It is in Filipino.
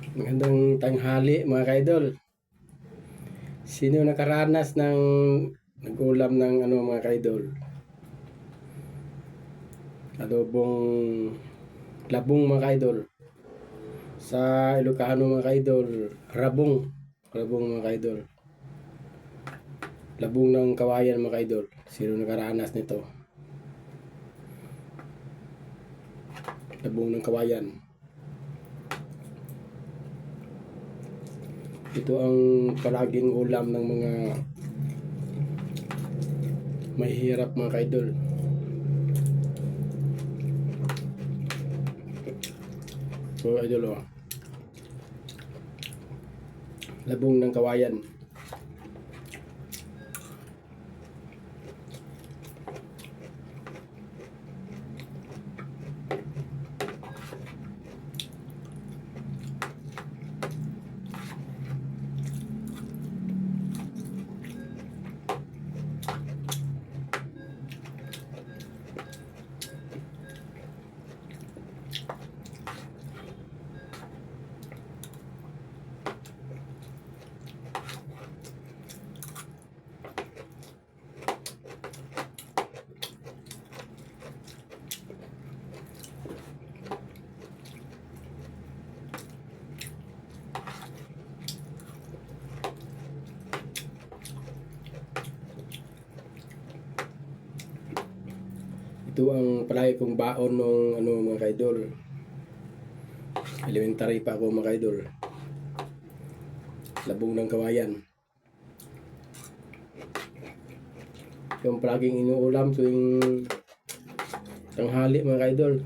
Magandang tanghali mga kaidol. Sino nakaranas ng nag-ulam ng mga kaidol? Adobong labong mga kaidol. Sa Ilocano mga kaidol, rabong. Rabong mga kaidol. Labong ng kawayan mga kaidol. Sino nakaranas nito? Labong ng kawayan. Ito ang palaging ulam ng mga mahihirap mga kaidol. So idol labong ng kawayan. Ito ang palagi kong baon nung mga kaidol. Elementary pa ako mga kaidol. Labong ng kawayan. Yung palaging inuulam tuwing tanghali mga kaidol.